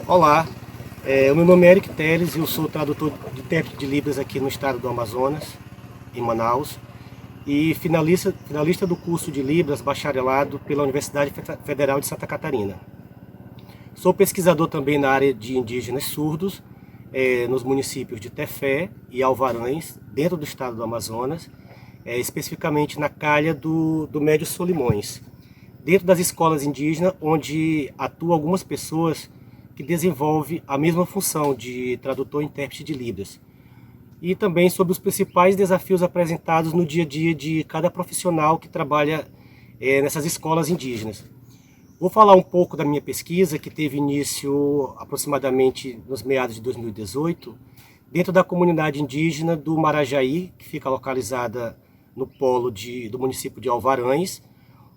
Olá, o meu nome é Eric Teles e eu sou tradutor de intérprete de Libras aqui no estado do Amazonas, em Manaus, e finalista do curso de Libras bacharelado pela Universidade Federal de Santa Catarina. Sou pesquisador também na área de indígenas surdos, nos municípios de Tefé e Alvarães, dentro do estado do Amazonas, especificamente na calha do Médio Solimões, dentro das escolas indígenas, onde atuam algumas pessoas que desenvolvem a mesma função de tradutor e intérprete de Libras. E também sobre os principais desafios apresentados no dia a dia de cada profissional que trabalha nessas escolas indígenas. Vou falar um pouco da minha pesquisa, que teve início aproximadamente nos meados de 2018, dentro da comunidade indígena do Marajaí, que fica localizada no polo do município de Alvarães,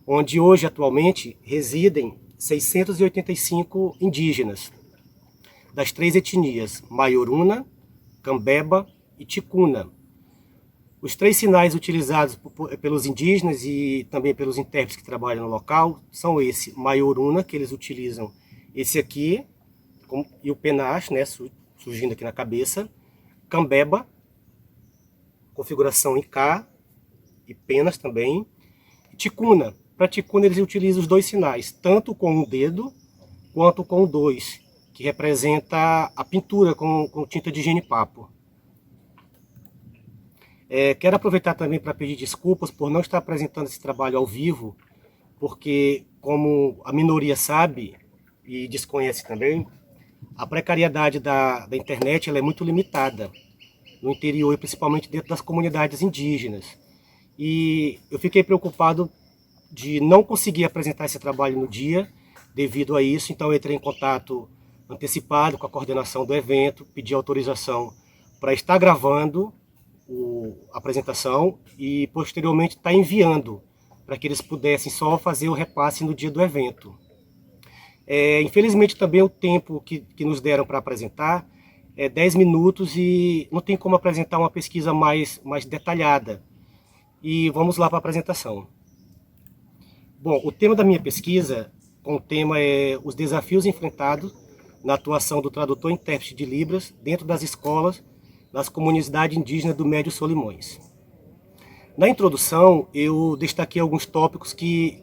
onde hoje, atualmente, residem 685 indígenas, das três etnias, Maioruna, Cambeba e Ticuna. Os três sinais utilizados pelos indígenas e também pelos intérpretes que trabalham no local são esse Maioruna, que eles utilizam esse aqui, e o penache, né, surgindo aqui na cabeça, Cambeba, configuração em K, e penas também, e Ticuna. Para Ticuna eles utilizam os dois sinais, tanto com um dedo quanto com o dois, que representa a pintura com tinta de genipapo. Quero aproveitar também para pedir desculpas por não estar apresentando esse trabalho ao vivo, porque, como a minoria sabe e desconhece também, a precariedade da internet ela é muito limitada no interior e principalmente dentro das comunidades indígenas. E eu fiquei preocupado de não conseguir apresentar esse trabalho no dia devido a isso, então eu entrei em contato antecipado com a coordenação do evento, pedi autorização para estar gravando a apresentação e posteriormente estar enviando para que eles pudessem só fazer o repasse no dia do evento. Infelizmente também o tempo que nos deram para apresentar é 10 minutos e não tem como apresentar uma pesquisa mais detalhada. E vamos lá para a apresentação. Bom, o tema da minha pesquisa, o tema é os desafios enfrentados na atuação do tradutor e intérprete de Libras dentro das escolas das comunidades indígenas do Médio Solimões. Na introdução, eu destaquei alguns tópicos que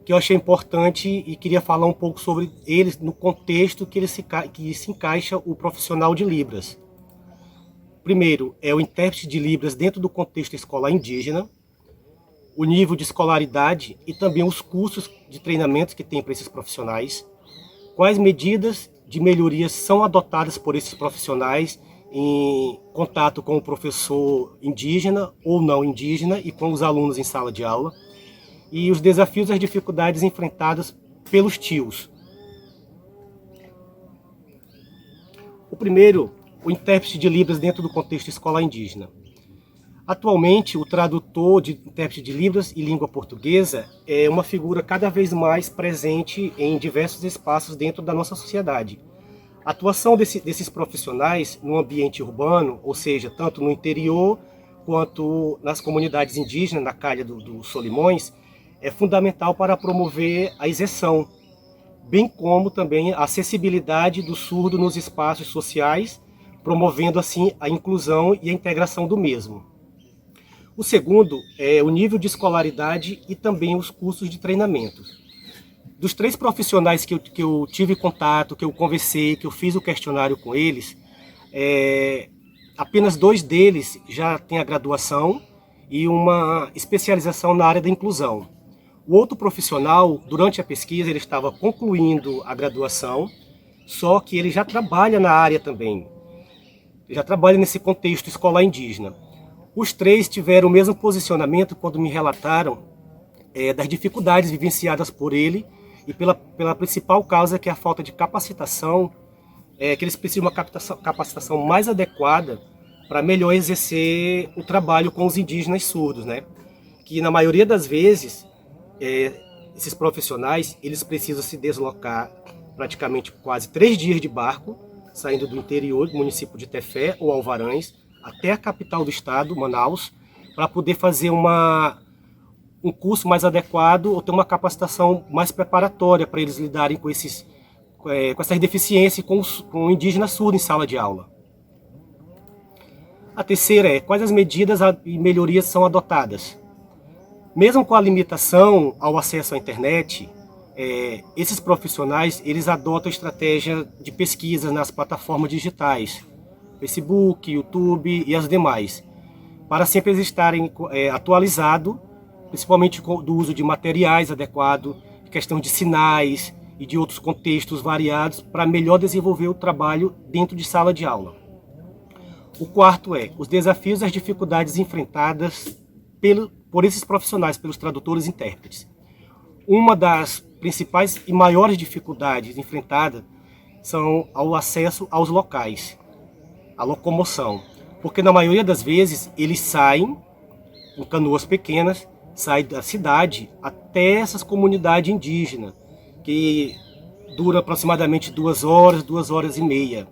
eu achei importante e queria falar um pouco sobre eles no contexto que se encaixa o profissional de Libras. Primeiro, é o intérprete de Libras dentro do contexto escolar indígena, o nível de escolaridade e também os cursos de treinamento que tem para esses profissionais, quais medidas de melhorias são adotadas por esses profissionais em contato com o professor indígena ou não indígena e com os alunos em sala de aula, e os desafios e as dificuldades enfrentadas pelos tios. O primeiro, o intérprete de Libras dentro do contexto escolar indígena. Atualmente, o tradutor de intérprete de Libras e língua portuguesa é uma figura cada vez mais presente em diversos espaços dentro da nossa sociedade. A atuação desses profissionais no ambiente urbano, ou seja, tanto no interior quanto nas comunidades indígenas, na calha dos Solimões, é fundamental para promover a isenção, bem como também a acessibilidade do surdo nos espaços sociais, promovendo assim a inclusão e a integração do mesmo. O segundo é o nível de escolaridade e também os cursos de treinamento. Dos três profissionais que eu tive contato, que eu conversei, que eu fiz o questionário com eles, apenas 2 deles já têm a graduação e uma especialização na área da inclusão. O outro profissional, durante a pesquisa, ele estava concluindo a graduação, só que ele já trabalha na área também. Ele já trabalha nesse contexto escolar indígena. Os 3 tiveram o mesmo posicionamento quando me relataram das dificuldades vivenciadas por ele e pela principal causa, que é a falta de capacitação, que eles precisam de uma capacitação mais adequada para melhor exercer o trabalho com os indígenas surdos, né? Que na maioria das vezes, esses profissionais, eles precisam se deslocar praticamente quase 3 dias de barco, saindo do interior do município de Tefé ou Alvarães, até a capital do estado, Manaus, para poder fazer um curso mais adequado ou ter uma capacitação mais preparatória para eles lidarem com esses com essas deficiências com indígenas surdos em sala de aula. A terceira é quais as medidas e melhorias são adotadas. Mesmo com a limitação ao acesso à internet, esses profissionais eles adotam estratégia de pesquisa nas plataformas digitais, Facebook, YouTube e as demais, para sempre eles estarem atualizados, principalmente do uso de materiais adequados, questão de sinais e de outros contextos variados, para melhor desenvolver o trabalho dentro de sala de aula. O quarto é os desafios e as dificuldades enfrentadas por esses profissionais, pelos tradutores e intérpretes. Uma das principais e maiores dificuldades enfrentadas são o acesso aos locais, a locomoção, porque na maioria das vezes eles saem em canoas pequenas, saem da cidade até essas comunidades indígenas, que dura aproximadamente 2 horas e meia,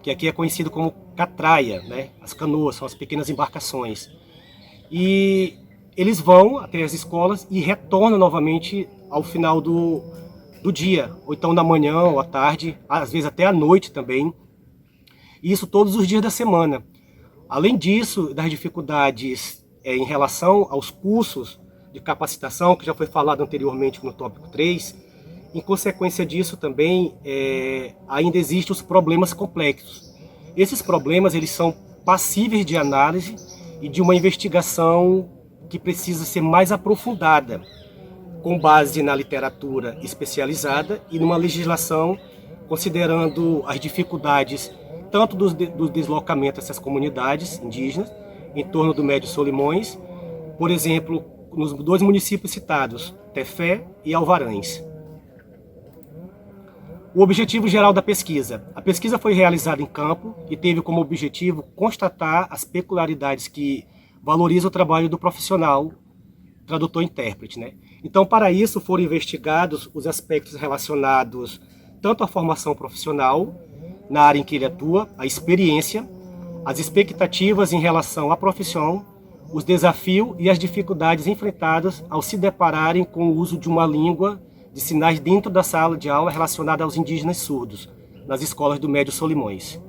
que aqui é conhecido como catraia, né? As canoas são as pequenas embarcações. E eles vão até as escolas e retornam novamente ao final do dia, ou então na manhã ou à tarde, às vezes até à noite também. E isso todos os dias da semana. Além disso, das dificuldades em relação aos cursos de capacitação, que já foi falado anteriormente no tópico 3, em consequência disso também ainda existem os problemas complexos. Esses problemas eles são passíveis de análise e de uma investigação que precisa ser mais aprofundada, com base na literatura especializada e numa legislação considerando as dificuldades tanto do deslocamento dessas comunidades indígenas em torno do Médio Solimões, por exemplo, nos 2 municípios citados, Tefé e Alvarães. O objetivo geral da pesquisa. A pesquisa foi realizada em campo e teve como objetivo constatar as peculiaridades que valorizam o trabalho do profissional tradutor-intérprete, né? Então, para isso, foram investigados os aspectos relacionados tanto à formação profissional, na área em que ele atua, a experiência, as expectativas em relação à profissão, os desafios e as dificuldades enfrentadas ao se depararem com o uso de uma língua de sinais dentro da sala de aula relacionada aos indígenas surdos, nas escolas do Médio Solimões.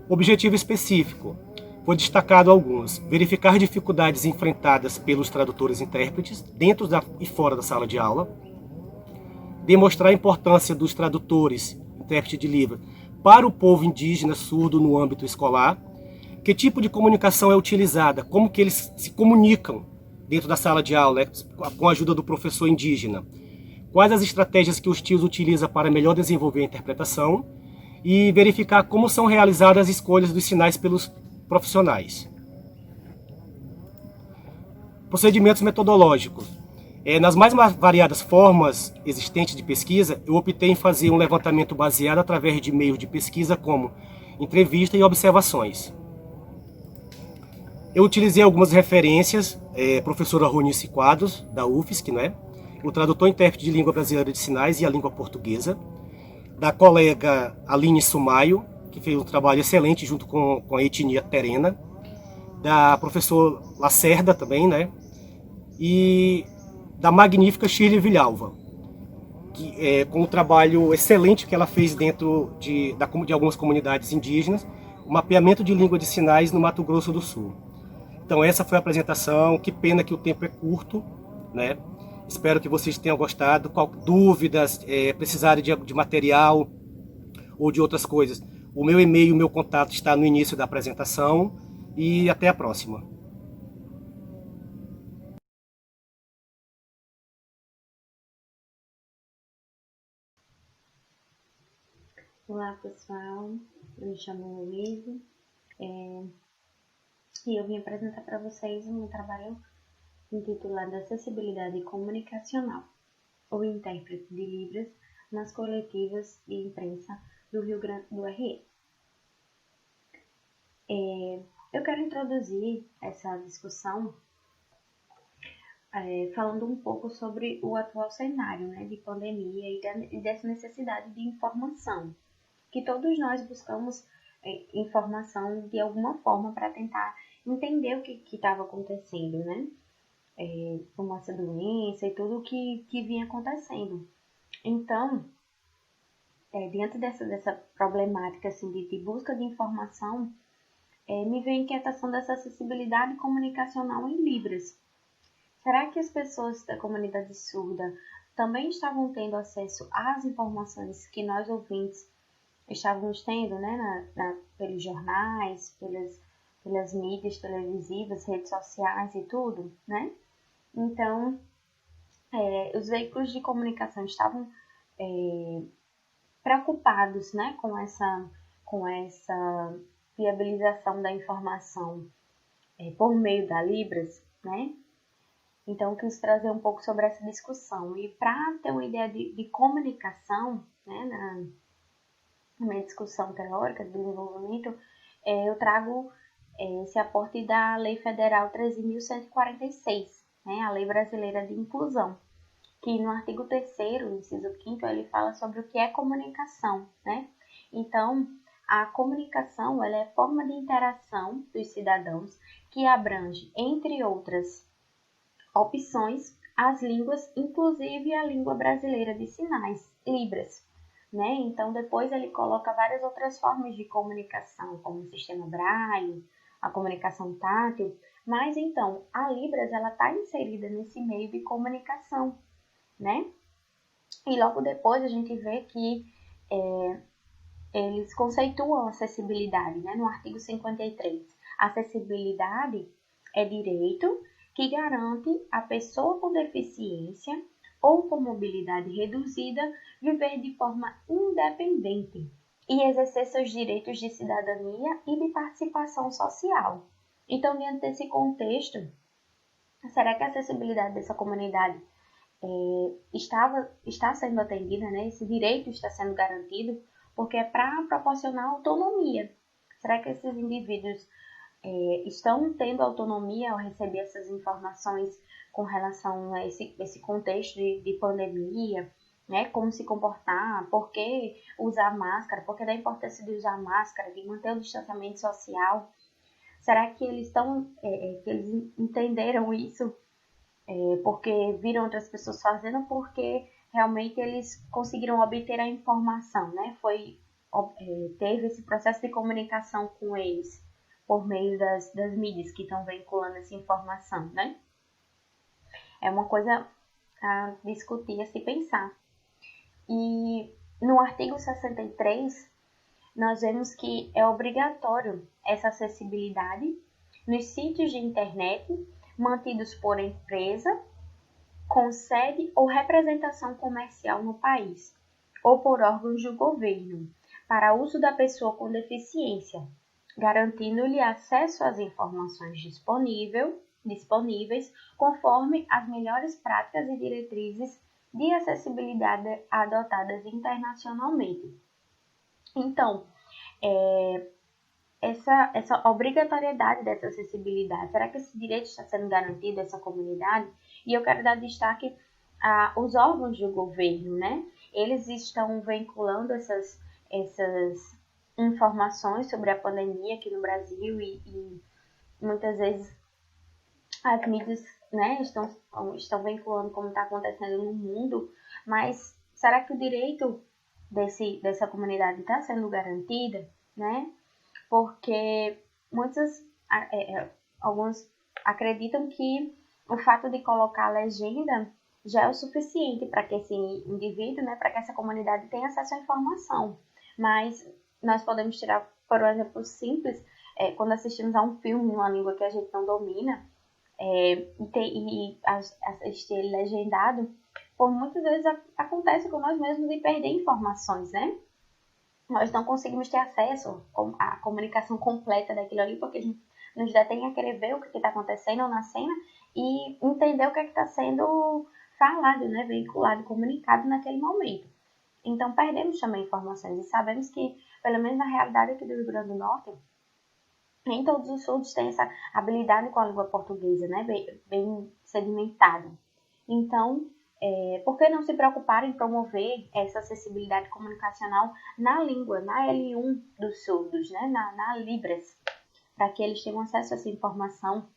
Objetivo específico. Foi destacado alguns. Verificar dificuldades enfrentadas pelos tradutores e intérpretes dentro e fora da sala de aula. Demonstrar a importância dos tradutores, intérprete de Libras, para o povo indígena surdo no âmbito escolar. Que tipo de comunicação é utilizada? Como que eles se comunicam dentro da sala de aula, com a ajuda do professor indígena? Quais as estratégias que os tios utilizam para melhor desenvolver a interpretação? E verificar como são realizadas as escolhas dos sinais pelos profissionais. Procedimentos metodológicos. Nas mais variadas formas existentes de pesquisa, eu optei em fazer um levantamento baseado através de meios de pesquisa como entrevista e observações. Eu utilizei algumas referências, professora Ronice Quadros, da UFSC, né? O tradutor e intérprete de língua brasileira de sinais e a língua portuguesa, da colega Aline Sumaio, que fez um trabalho excelente junto com a etnia terena, da professora Lacerda também, né? E da magnífica Shirley Vilhalva, com um trabalho excelente que ela fez dentro de algumas comunidades indígenas, o mapeamento de língua de sinais no Mato Grosso do Sul. Então essa foi a apresentação, que pena que o tempo é curto, né? Espero que vocês tenham gostado. Dúvidas, precisarem de material ou de outras coisas, o meu e-mail, o meu contato está no início da apresentação e até a próxima. Olá pessoal, eu me chamo Luísa e eu vim apresentar para vocês o meu trabalho intitulado Acessibilidade Comunicacional, ou intérprete de Libras nas coletivas de imprensa do Rio Grande do RE. Eu quero introduzir essa discussão falando um pouco sobre o atual cenário, né, de pandemia e dessa necessidade de informação, que todos nós buscamos informação de alguma forma para tentar entender o que estava acontecendo, né? Como essa doença e tudo o que vinha acontecendo. Então, diante dessa problemática assim, de busca de informação, me vem a inquietação dessa acessibilidade comunicacional em Libras. Será que as pessoas da comunidade surda também estavam tendo acesso às informações que nós ouvintes estávamos tendo, né, pelos jornais, pelas mídias televisivas, redes sociais e tudo, né? Então, os veículos de comunicação estavam preocupados, né, com essa viabilização da informação por meio da Libras, né? Então, eu quis trazer um pouco sobre essa discussão. E para ter uma ideia de comunicação, né, na minha discussão teórica de desenvolvimento, eu trago esse aporte da Lei Federal 13.146, né, a Lei Brasileira de Inclusão, que no artigo 3º, inciso 5º, ele fala sobre o que é comunicação, né? Então, a comunicação, ela é forma de interação dos cidadãos que abrange, entre outras opções, as línguas, inclusive a língua brasileira de sinais, Libras, né? Então, depois ele coloca várias outras formas de comunicação, como o sistema Braille, a comunicação tátil, mas então, a Libras, ela está inserida nesse meio de comunicação, né? E logo depois a gente vê que eles conceituam acessibilidade, né? No artigo 53. Acessibilidade é direito que garante a pessoa com deficiência ou com mobilidade reduzida viver de forma independente e exercer seus direitos de cidadania e de participação social. Então, diante desse contexto, será que a acessibilidade dessa comunidade está sendo atendida, né? Esse direito está sendo garantido, porque é para proporcionar autonomia. Será que esses indivíduos estão tendo autonomia ao receber essas informações com relação a esse contexto de pandemia, né? Como se comportar, por que usar máscara, por que da importância de usar máscara, de manter o distanciamento social? Será que eles que eles entenderam isso porque viram outras pessoas fazendo, porque realmente eles conseguiram obter a informação, né? Teve esse processo de comunicação com eles por meio das mídias que estão vinculando essa informação, né? É uma coisa a discutir, a se pensar. E no artigo 63, nós vemos que é obrigatório essa acessibilidade nos sítios de internet mantidos por empresa com sede ou representação comercial no país, ou por órgãos do governo, para uso da pessoa com deficiência, garantindo-lhe acesso às informações disponíveis conforme as melhores práticas e diretrizes de acessibilidade adotadas internacionalmente. Então, essa obrigatoriedade dessa acessibilidade, será que esse direito está sendo garantido a essa comunidade? E eu quero dar destaque aos órgãos do governo, né? Eles estão vinculando essas informações sobre a pandemia aqui no Brasil e muitas vezes as mídias, né, estão vinculando como está acontecendo no mundo, mas será que o direito dessa comunidade está sendo garantido, né? Porque alguns acreditam que o fato de colocar a legenda já é o suficiente para que esse indivíduo, né, para que essa comunidade tenha acesso à informação. Mas nós podemos tirar, por um exemplo simples, quando assistimos a um filme em uma língua que a gente não domina, e assistir ele legendado, por muitas vezes acontece com nós mesmos de perder informações, né? Nós não conseguimos ter acesso à comunicação completa daquilo ali, porque a gente nos detém a querer ver o que está acontecendo na cena e entender o que está sendo falado, né, veiculado, comunicado naquele momento. Então, perdemos também informações e sabemos que, pelo menos na realidade aqui do Rio Grande do Norte, nem todos os surdos têm essa habilidade com a língua portuguesa, né, bem sedimentada. Então, por que não se preocupar em promover essa acessibilidade comunicacional na língua, na L1 dos surdos, né, na Libras, para que eles tenham acesso a essa informação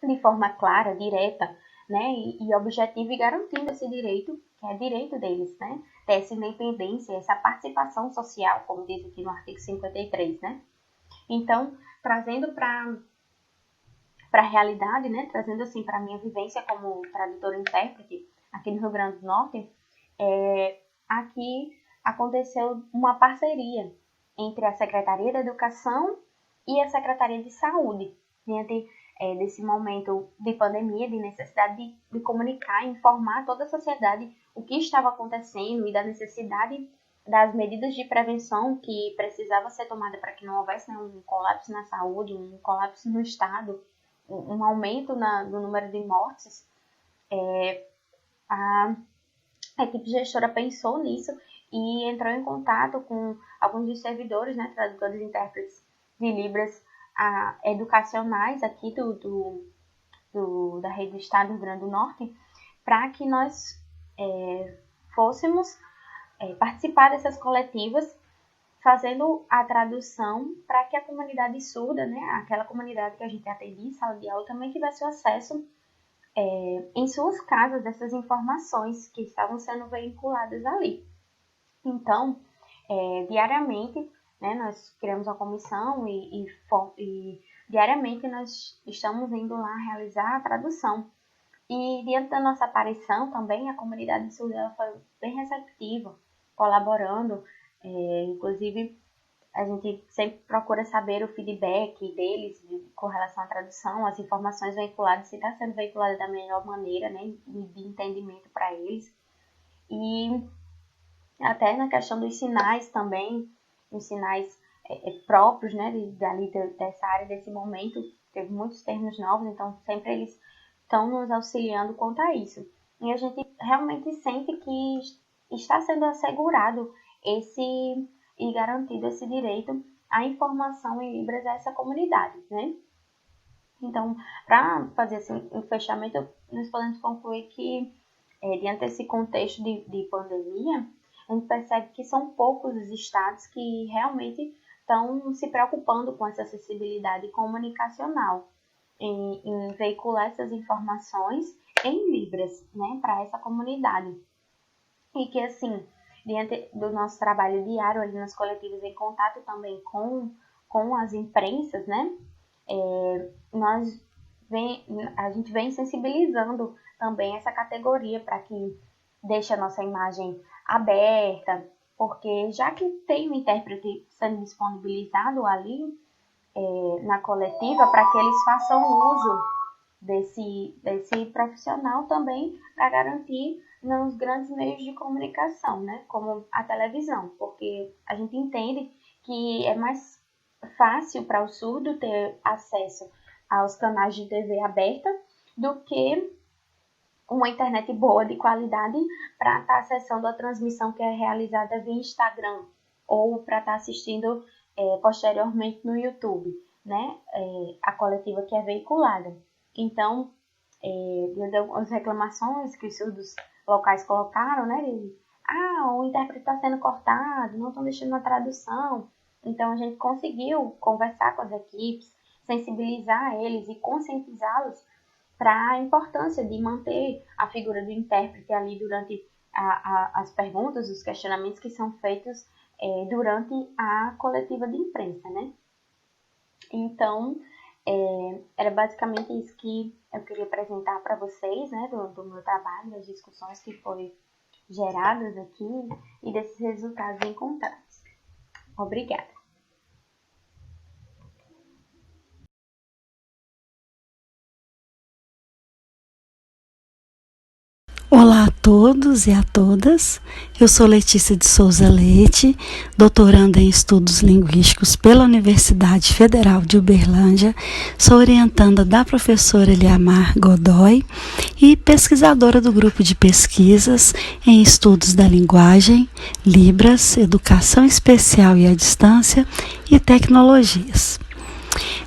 de forma clara, direta, né, e objetivo e garantindo esse direito, que é direito deles, né, ter essa independência, essa participação social, como diz aqui no artigo 53, né. Então, trazendo para a realidade, né, trazendo assim para a minha vivência como tradutora e intérprete aqui no Rio Grande do Norte, aqui aconteceu uma parceria entre a Secretaria da Educação e a Secretaria de Saúde, diante desse momento de pandemia, de necessidade de comunicar e informar toda a sociedade o que estava acontecendo e da necessidade das medidas de prevenção que precisava ser tomada para que não houvesse, né, um colapso na saúde, um colapso no Estado, um aumento no número de mortes. A equipe gestora pensou nisso e entrou em contato com alguns dos servidores, né, tradutores e intérpretes de Libras educacionais aqui da rede do Estado do Rio Grande do Norte, para que nós fôssemos participar dessas coletivas, fazendo a tradução para que a comunidade surda, né, aquela comunidade que a gente atendia em sala de aula, também tivesse o acesso em suas casas dessas informações que estavam sendo veiculadas ali. Então, diariamente, né, nós criamos uma comissão e diariamente nós estamos indo lá realizar a tradução. E diante da nossa aparição também, a comunidade surda foi bem receptiva, colaborando. Inclusive, a gente sempre procura saber o feedback deles com relação à tradução, as informações veiculadas, se está sendo veiculada da melhor maneira, né, de entendimento para eles. E até na questão dos sinais também, os sinais próprios, né, dessa área, desse momento, teve muitos termos novos, então sempre eles estão nos auxiliando quanto a isso. E a gente realmente sente que está sendo assegurado e garantido esse direito à informação em Libras a essa comunidade, né? Então, para fazer assim, um fechamento, nós podemos concluir que, diante desse contexto de pandemia, a gente percebe que são poucos os estados que realmente estão se preocupando com essa acessibilidade comunicacional, em veicular essas informações em Libras, né, para essa comunidade. E que, assim, diante do nosso trabalho diário ali nas coletivas, em contato também com as imprensas, né, a gente vem sensibilizando também essa categoria para que deixe a nossa imagem aberta, porque já que tem um intérprete sendo disponibilizado ali na coletiva, para que eles façam uso desse profissional também para garantir nos grandes meios de comunicação, né, como a televisão, porque a gente entende que é mais fácil para o surdo ter acesso aos canais de TV aberta do que uma internet boa, de qualidade, para estar acessando a transmissão que é realizada via Instagram ou para estar assistindo posteriormente no YouTube, né, a coletiva que é veiculada. Então, as reclamações que os surdos locais colocaram, né, o intérprete está sendo cortado, não estão deixando a tradução. Então, a gente conseguiu conversar com as equipes, sensibilizar eles e conscientizá-los para a importância de manter a figura do intérprete ali durante as perguntas, os questionamentos que são feitos durante a coletiva de imprensa, né? Então, era basicamente isso que eu queria apresentar para vocês, né, do meu trabalho, das discussões que foram geradas aqui e desses resultados encontrados. Obrigada. Olá a todos e a todas, eu sou Letícia de Souza Leite, doutoranda em Estudos Linguísticos pela Universidade Federal de Uberlândia, sou orientanda da professora Eliamar Godoy e pesquisadora do grupo de pesquisas em Estudos da Linguagem, Libras, Educação Especial e à Distância e Tecnologias.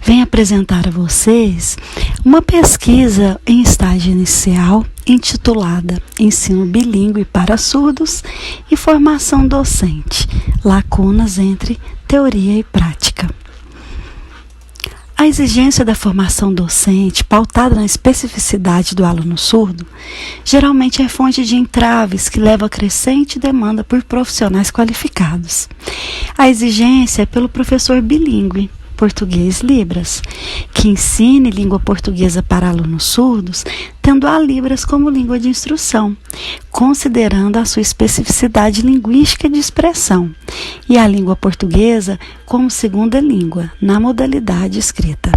Venho apresentar a vocês uma pesquisa em estágio inicial intitulada Ensino Bilíngue para Surdos e Formação Docente, Lacunas entre Teoria e Prática. A exigência da formação docente, pautada na especificidade do aluno surdo, geralmente é fonte de entraves que leva a crescente demanda por profissionais qualificados. A exigência é pelo professor bilíngue, português-libras, que ensine língua portuguesa para alunos surdos, tendo a Libras como língua de instrução, considerando a sua especificidade linguística de expressão, e a língua portuguesa como segunda língua, na modalidade escrita.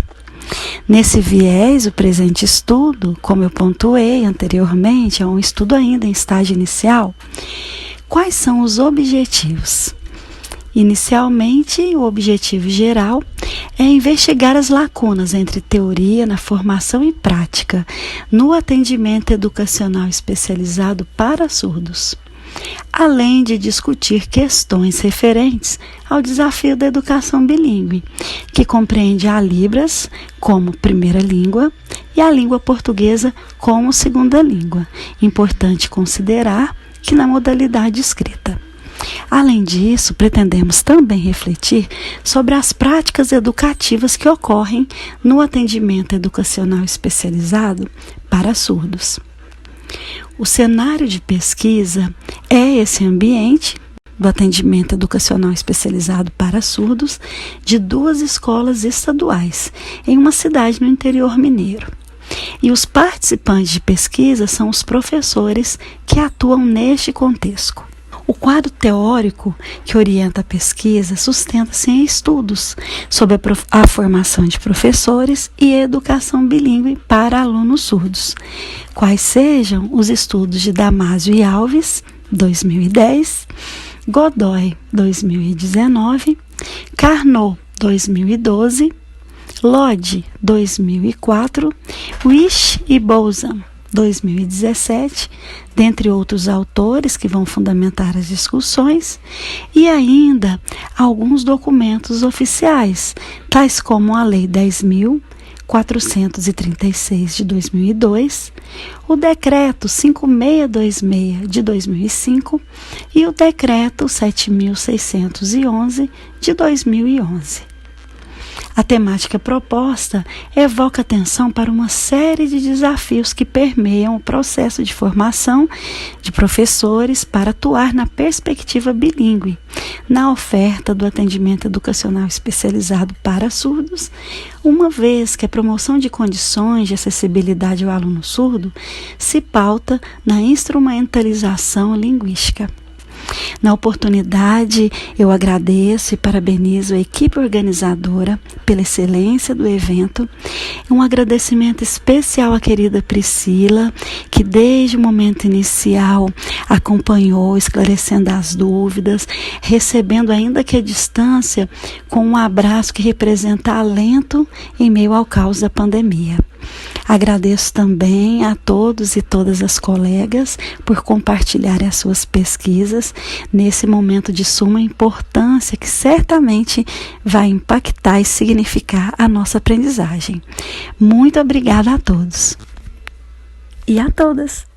Nesse viés, o presente estudo, como eu pontuei anteriormente, é um estudo ainda em estágio inicial. Quais são os objetivos? Inicialmente, o objetivo geral é investigar as lacunas entre teoria na formação e prática no atendimento educacional especializado para surdos, além de discutir questões referentes ao desafio da educação bilíngue, que compreende a Libras como primeira língua e a língua portuguesa como segunda língua. Importante considerar que na modalidade escrita. Além disso, pretendemos também refletir sobre as práticas educativas que ocorrem no atendimento educacional especializado para surdos. O cenário de pesquisa é esse ambiente do atendimento educacional especializado para surdos de 2 escolas estaduais em uma cidade no interior mineiro. E os participantes de pesquisa são os professores que atuam neste contexto. O quadro teórico que orienta a pesquisa sustenta-se em estudos sobre a formação de professores e a educação bilíngue para alunos surdos, quais sejam os estudos de Damásio e Alves, 2010, Godoy, 2019, Carnot, 2012, Lodge, 2004, Wish e Bolzan, 2017, dentre outros autores que vão fundamentar as discussões, e ainda alguns documentos oficiais, tais como a Lei 10.436 de 2002, o Decreto 5626 de 2005 e o Decreto 7.611 de 2011. A temática proposta evoca atenção para uma série de desafios que permeiam o processo de formação de professores para atuar na perspectiva bilíngue, na oferta do atendimento educacional especializado para surdos, uma vez que a promoção de condições de acessibilidade ao aluno surdo se pauta na instrumentalização linguística. Na oportunidade, eu agradeço e parabenizo a equipe organizadora pela excelência do evento. Um agradecimento especial à querida Priscila, que desde o momento inicial acompanhou, esclarecendo as dúvidas, recebendo ainda que à distância, com um abraço que representa alento em meio ao caos da pandemia. Agradeço também a todos e todas as colegas por compartilharem as suas pesquisas nesse momento de suma importância que certamente vai impactar e significar a nossa aprendizagem. Muito obrigada a todos e a todas!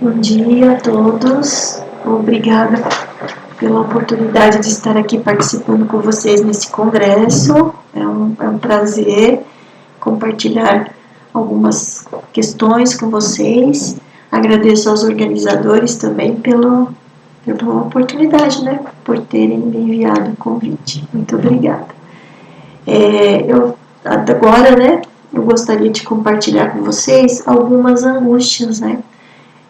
Bom dia a todos, obrigada pela oportunidade de estar aqui participando com vocês nesse congresso. É um prazer compartilhar algumas questões com vocês. Agradeço aos organizadores também pela oportunidade, né, por terem me enviado o convite. Muito obrigada. Agora, né, eu gostaria de compartilhar com vocês algumas angústias, né.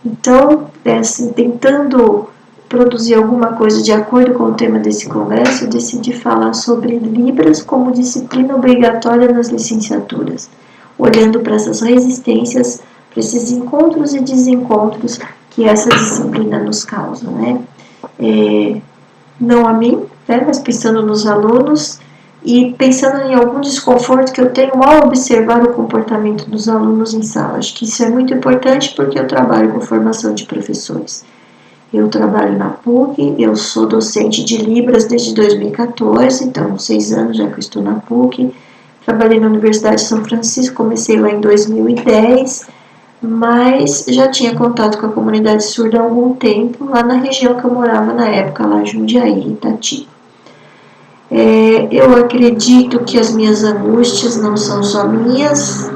Então, assim, tentando produzir alguma coisa de acordo com o tema desse congresso, eu decidi falar sobre Libras como disciplina obrigatória nas licenciaturas, olhando para essas resistências, para esses encontros e desencontros que essa disciplina nos causa, né? Não a mim, né, mas pensando nos alunos e pensando em algum desconforto que eu tenho ao observar o comportamento dos alunos em sala. Acho que isso é muito importante porque eu trabalho com formação de professores. Eu trabalho na PUC, eu sou docente de Libras desde 2014, então 6 anos já que eu estou na PUC. Trabalhei na Universidade de São Francisco, comecei lá em 2010, mas já tinha contato com a comunidade surda há algum tempo, lá na região que eu morava na época, lá em Jundiaí, Itatiba. Eu acredito que as minhas angústias não são só minhas.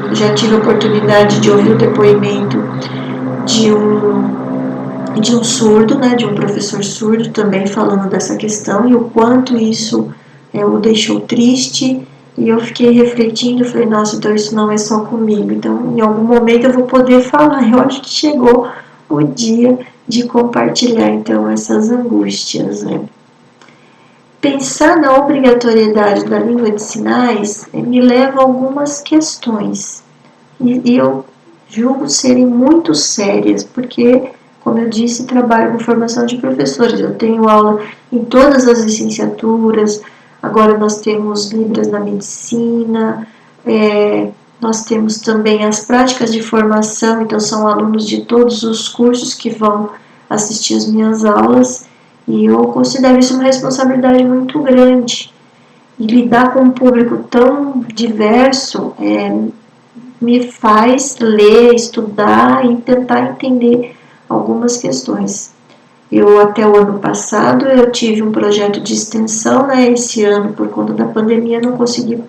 Eu já tive a oportunidade de ouvir o depoimento de um surdo, né, de um professor surdo também falando dessa questão e o quanto isso o deixou triste. E eu fiquei refletindo, falei, nossa, então isso não é só comigo. Então, em algum momento eu vou poder falar. Eu acho que chegou o dia de compartilhar, então, essas angústias, né? Pensar na obrigatoriedade da língua de sinais me leva a algumas questões. E eu julgo serem muito sérias, porque, como eu disse, trabalho com formação de professores. Eu tenho aula em todas as licenciaturas. Agora nós temos Libras na medicina, nós temos também as práticas de formação, então são alunos de todos os cursos que vão assistir as minhas aulas, e eu considero isso uma responsabilidade muito grande. E lidar com um público tão diverso me faz ler, estudar e tentar entender algumas questões. Eu, até o ano passado, eu tive um projeto de extensão, né? Esse ano, por conta da pandemia, não consegui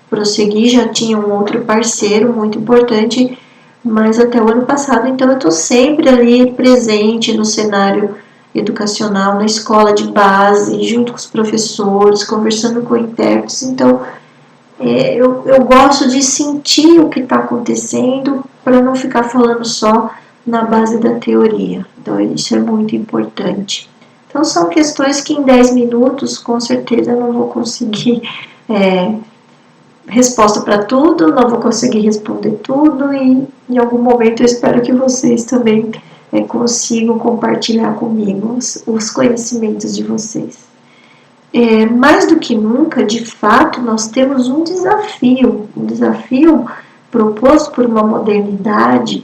prosseguir, já tinha um outro parceiro muito importante, mas até o ano passado, então eu estou sempre ali presente no cenário educacional, na escola de base, junto com os professores, conversando com intérpretes. Então, eu gosto de sentir o que está acontecendo para não ficar falando só na base da teoria. Então, isso é muito importante. Então, são questões que em 10 minutos, com certeza, eu não vou conseguir resposta para tudo, não vou conseguir responder tudo e em algum momento eu espero que vocês também consigam compartilhar comigo os conhecimentos de vocês. Mais do que nunca, de fato, nós temos um desafio proposto por uma modernidade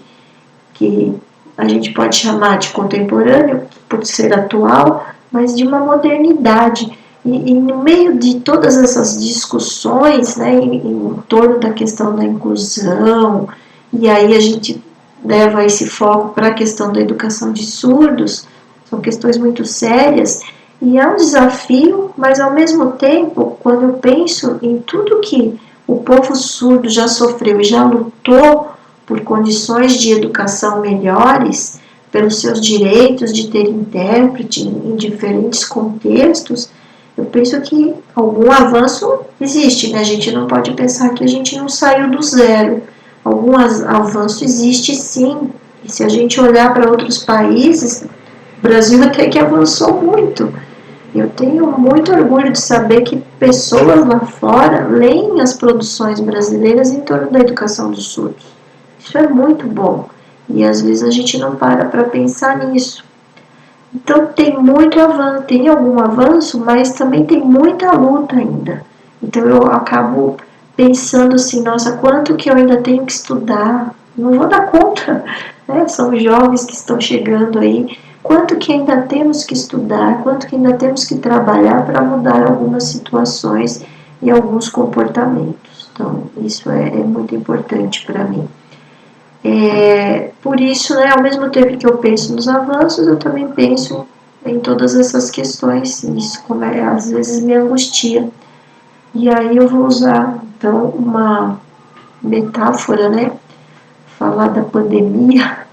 que a gente pode chamar de contemporâneo, por ser atual, mas de uma modernidade. E no meio de todas essas discussões, né, em torno da questão da inclusão, e aí a gente leva esse foco para a questão da educação de surdos, são questões muito sérias, e é um desafio, mas ao mesmo tempo, quando eu penso em tudo que o povo surdo já sofreu e já lutou por condições de educação melhores, pelos seus direitos de ter intérprete em diferentes contextos, eu penso que algum avanço existe, né? A gente não pode pensar que a gente não saiu do zero. Algum avanço existe sim, e se a gente olhar para outros países, o Brasil até que avançou muito. Eu tenho muito orgulho de saber que pessoas lá fora leem as produções brasileiras em torno da educação dos surdos. Isso é muito bom. E às vezes a gente não para pensar nisso. Então tem muito avanço, tem algum avanço, mas também tem muita luta ainda. Então eu acabo pensando assim, nossa, quanto que eu ainda tenho que estudar? Não vou dar conta, né? São jovens que estão chegando aí. Quanto que ainda temos que estudar, quanto que ainda temos que trabalhar para mudar algumas situações e alguns comportamentos. Então, isso é muito importante para mim. Por isso, né, ao mesmo tempo que eu penso nos avanços, eu também penso em todas essas questões, isso como às vezes me angustia. E aí eu vou usar, então, uma metáfora, né, falar da pandemia.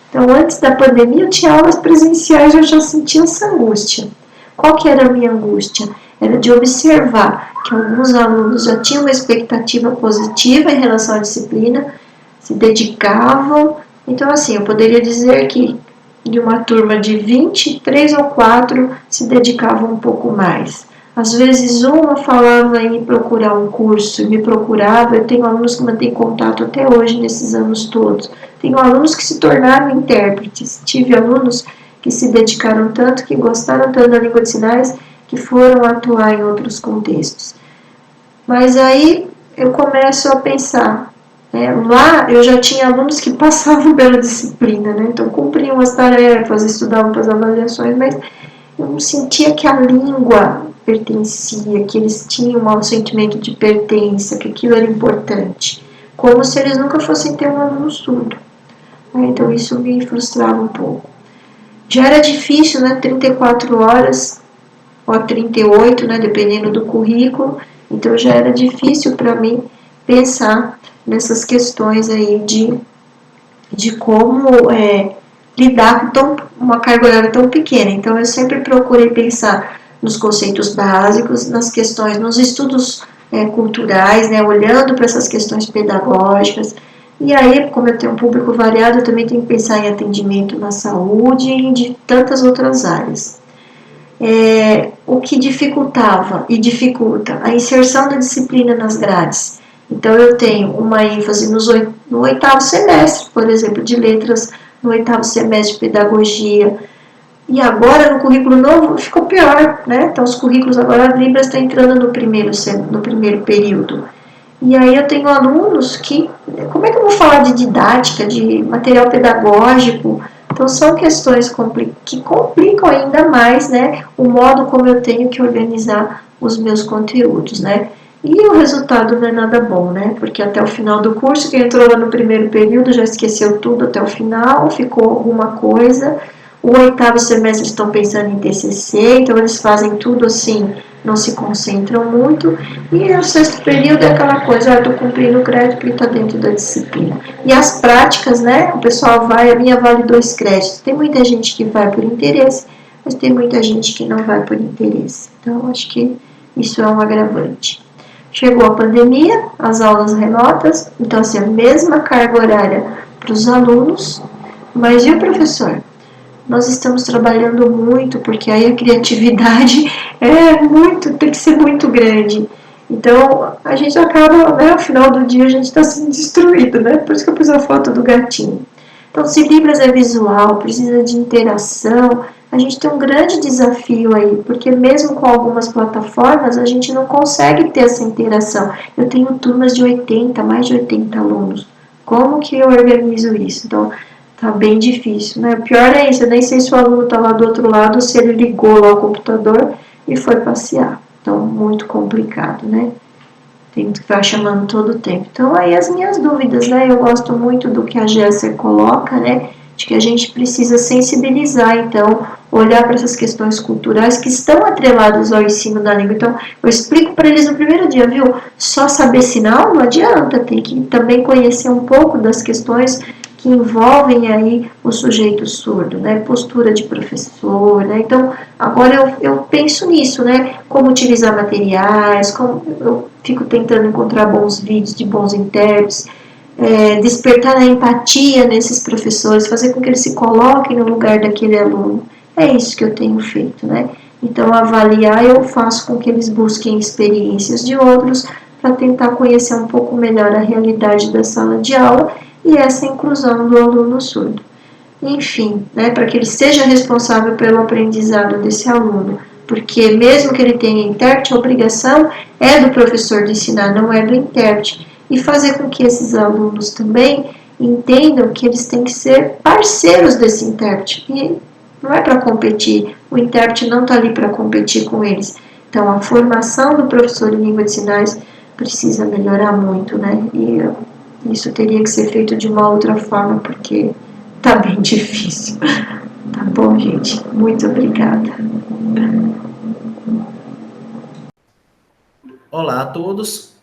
Então, antes da pandemia, eu tinha aulas presenciais, eu já sentia essa angústia. Qual que era a minha angústia? Era de observar que alguns alunos já tinham uma expectativa positiva em relação à disciplina, se dedicavam. Então, assim, eu poderia dizer que de uma turma de 20, 3 ou 4 se dedicavam um pouco mais. Às vezes uma falava em procurar um curso e me procurava. Eu tenho alunos que mantêm contato até hoje, nesses anos todos. Tenho alunos que se tornaram intérpretes. Tive alunos que se dedicaram tanto, que gostaram tanto da língua de sinais, que foram atuar em outros contextos. Mas aí eu começo a pensar, lá eu já tinha alunos que passavam pela disciplina, né? Então cumpriam as tarefas, estudavam para as avaliações, mas eu não sentia que a língua pertencia, que eles tinham um sentimento de pertença, que aquilo era importante, como se eles nunca fossem ter um aluno surdo. Então isso me frustrava um pouco. Já era difícil, né? 34 horas O38, né, dependendo do currículo. Então já era difícil para mim pensar nessas questões aí de como lidar com uma carga horária tão pequena. Então eu sempre procurei pensar nos conceitos básicos, nas questões, nos estudos culturais, né, olhando para essas questões pedagógicas. E aí, como eu tenho um público variado, eu também tenho que pensar em atendimento na saúde e de tantas outras áreas. O que dificultava e dificulta a inserção da disciplina nas grades. Então, eu tenho uma ênfase no oitavo semestre, por exemplo, de letras, no oitavo semestre de pedagogia. E agora, no currículo novo, ficou pior, né? Então, os currículos agora, a Libras está entrando no primeiro período. E aí eu tenho alunos que, como é que eu vou falar de didática, de material pedagógico? Então são questões que complicam ainda mais, né, o modo como eu tenho que organizar os meus conteúdos, né? E o resultado não é nada bom, né? Porque até o final do curso, quem entrou lá no primeiro período já esqueceu tudo até o final, ficou alguma coisa. O oitavo semestre estão pensando em TCC, então eles fazem tudo assim, não se concentram muito. E o sexto período é aquela coisa, eu estou cumprindo o crédito que está dentro da disciplina. E as práticas, né? O pessoal vai, a minha vale 2 créditos. Tem muita gente que vai por interesse, mas tem muita gente que não vai por interesse. Então, acho que isso é um agravante. Chegou a pandemia, as aulas remotas, então assim, a mesma carga horária para os alunos, mas e o professor? Nós estamos trabalhando muito, porque aí a criatividade tem que ser muito grande. Então, a gente acaba, né, ao final do dia, a gente está sendo destruído, né? Por isso que eu pus a foto do gatinho. Então, se Libras é visual, precisa de interação, a gente tem um grande desafio aí, porque mesmo com algumas plataformas, a gente não consegue ter essa interação. Eu tenho turmas de 80, mais de 80 alunos. Como que eu organizo isso? Então, tá bem difícil, né? O pior é isso, eu nem sei se o aluno tá lá do outro lado ou se ele ligou lá o computador e foi passear. Então, muito complicado, né? Tem que ficar chamando todo o tempo. Então, aí as minhas dúvidas, né? Eu gosto muito do que a Jéssica coloca, né? De que a gente precisa sensibilizar, então, olhar para essas questões culturais que estão atreladas ao ensino da língua. Então, eu explico para eles no primeiro dia, viu? Só saber sinal não adianta, tem que também conhecer um pouco das questões que envolvem aí o sujeito surdo, né? Postura de professor, né? Então, agora eu penso nisso, né? Como utilizar materiais, como eu fico tentando encontrar bons vídeos de bons intérpretes, despertar a empatia nesses professores, fazer com que eles se coloquem no lugar daquele aluno. É isso que eu tenho feito, né? Então, avaliar, eu faço com que eles busquem experiências de outros para tentar conhecer um pouco melhor a realidade da sala de aula e essa inclusão do aluno surdo. Enfim, né, para que ele seja responsável pelo aprendizado desse aluno, porque mesmo que ele tenha intérprete, a obrigação é do professor de ensinar, não é do intérprete. E fazer com que esses alunos também entendam que eles têm que ser parceiros desse intérprete. E não é para competir, o intérprete não está ali para competir com eles. Então, a formação do professor em língua de sinais precisa melhorar muito, né? E isso teria que ser feito de uma outra forma, porque tá bem difícil. Tá bom, gente? Muito obrigada. Olá a todos,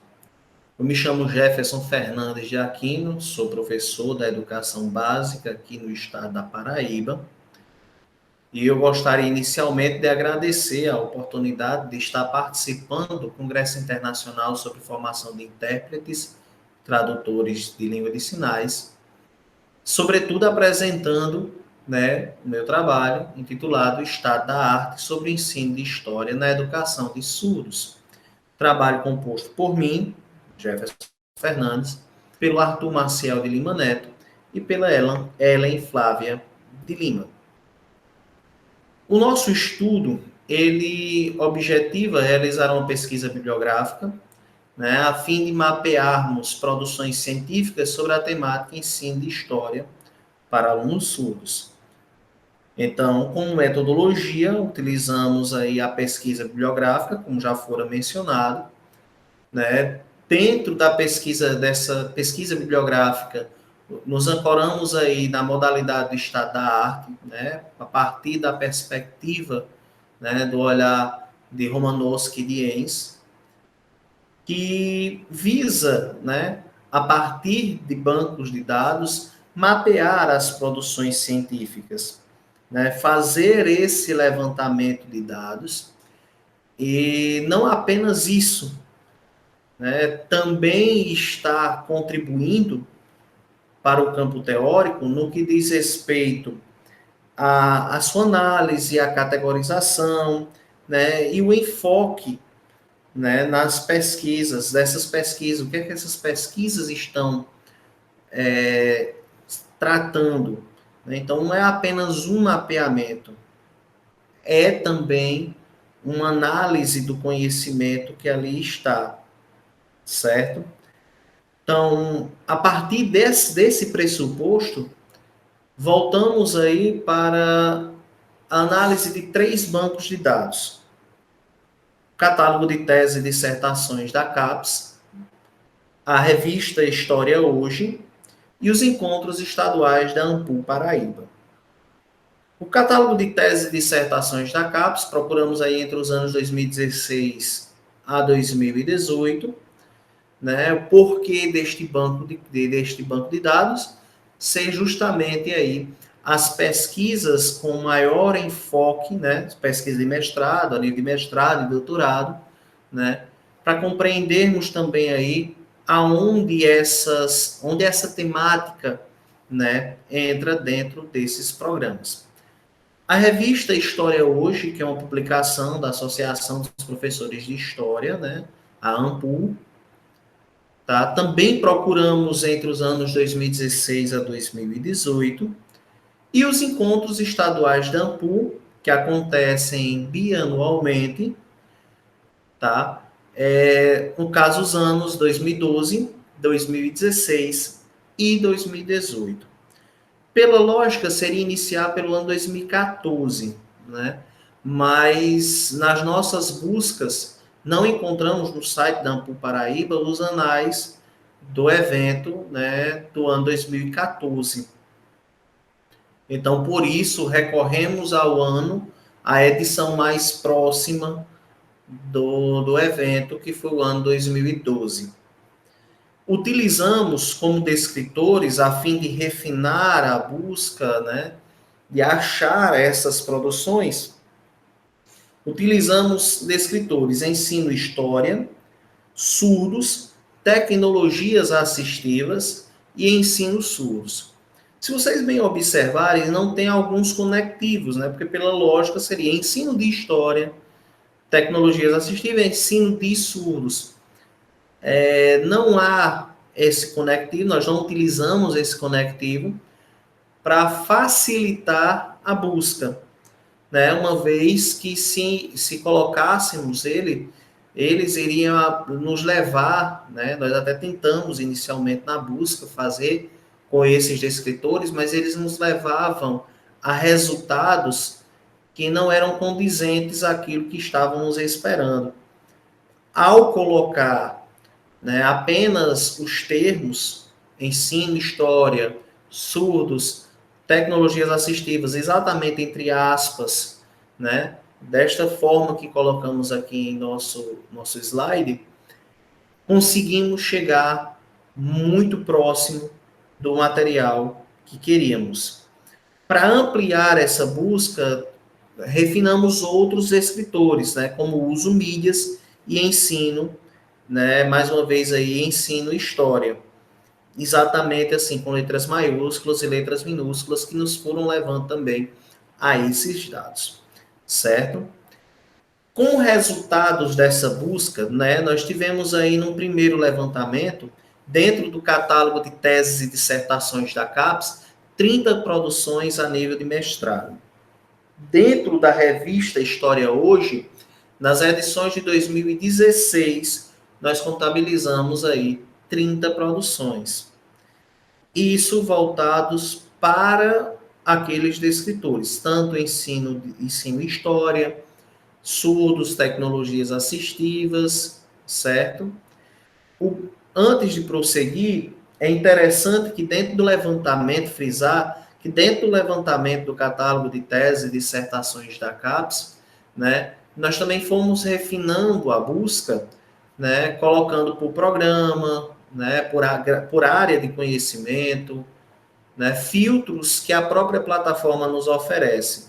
eu me chamo Jefferson Fernandes de Aquino, sou professor da Educação Básica aqui no estado da Paraíba e eu gostaria inicialmente de agradecer a oportunidade de estar participando do Congresso Internacional sobre Formação de Intérpretes, Tradutores de Língua de Sinais, sobretudo apresentando, né, o meu trabalho intitulado Estado da Arte sobre o Ensino de História na Educação de Surdos. Trabalho composto por mim, Jefferson Fernandes, pelo Arthur Maciel de Lima Neto e pela Ellen Flávia de Lima. O nosso estudo, ele objetiva realizar uma pesquisa bibliográfica, né, a fim de mapearmos produções científicas sobre a temática ensino de história para alunos surdos. Então, como metodologia, utilizamos aí a pesquisa bibliográfica, como já fora mencionado, né? Dentro dessa pesquisa bibliográfica, nos ancoramos aí na modalidade do estado da arte, né? A partir da perspectiva, né, do olhar de Romanowski e de Enns, que visa, né, a partir de bancos de dados, mapear as produções científicas, né, fazer esse levantamento de dados, e não apenas isso, né, também está contribuindo para o campo teórico no que diz respeito à sua análise, à categorização, né, e o enfoque, né, nas pesquisas, dessas pesquisas, o que é que essas pesquisas estão tratando, né? Então, não é apenas um mapeamento, é também uma análise do conhecimento que ali está, certo? Então, a partir desse pressuposto, voltamos aí para a análise de 3 bancos de dados. O catálogo de tese e dissertações da CAPES, a revista História Hoje e os encontros estaduais da ANPU Paraíba. O catálogo de teses e dissertações da CAPES, procuramos aí entre os anos 2016 a 2018, né, o porquê deste banco de dados ser justamente aí as pesquisas com maior enfoque, né, pesquisa de mestrado, a nível de mestrado e doutorado, né, para compreendermos também aí onde essa temática, né, entra dentro desses programas. A revista História Hoje, que é uma publicação da Associação dos Professores de História, né, a ANPU, tá? Também procuramos entre os anos 2016 a 2018, e os encontros estaduais da ANPU, que acontecem bianualmente, tá? No caso, os anos 2012, 2016 e 2018. Pela lógica, seria iniciar pelo ano 2014, né? Mas nas nossas buscas, não encontramos no site da ANPU Paraíba os anais do evento, né, do ano 2014. Então, por isso, recorremos ao ano, a edição mais próxima do evento, que foi o ano 2012. Utilizamos como descritores, a fim de refinar a busca, né, de achar essas produções, utilizamos descritores ensino história, surdos, tecnologias assistivas e ensino surdos. Se vocês bem observarem, não tem alguns conectivos, né, porque pela lógica seria ensino de história, tecnologias assistivas e ensino de surdos. Não há esse conectivo, nós não utilizamos esse conectivo para facilitar a busca, né? Uma vez que se colocássemos eles iriam nos levar, né? Nós até tentamos inicialmente na busca fazer com esses descritores, mas eles nos levavam a resultados que não eram condizentes àquilo que estávamos esperando. Ao colocar, né, apenas os termos ensino, história, surdos, tecnologias assistivas, exatamente entre aspas, né, desta forma que colocamos aqui em nosso slide, conseguimos chegar muito próximo do material que queríamos. Para ampliar essa busca, refinamos outros escritores, né, como uso mídias e ensino, né, mais uma vez aí, ensino história. Exatamente assim, com letras maiúsculas e letras minúsculas, que nos foram levando também a esses dados, certo? Com resultados dessa busca, né, nós tivemos aí num primeiro levantamento, dentro do catálogo de teses e dissertações da CAPES, 30 produções a nível de mestrado. Dentro da revista História Hoje, nas edições de 2016, nós contabilizamos aí 30 produções. Isso voltados para aqueles descritores, tanto ensino história, surdos, tecnologias assistivas, certo? Antes de prosseguir, é interessante que dentro do levantamento, frisar que dentro do levantamento do catálogo de teses e dissertações da CAPES, né, nós também fomos refinando a busca, né, colocando por programa, né, por área de conhecimento, né, filtros que a própria plataforma nos oferece.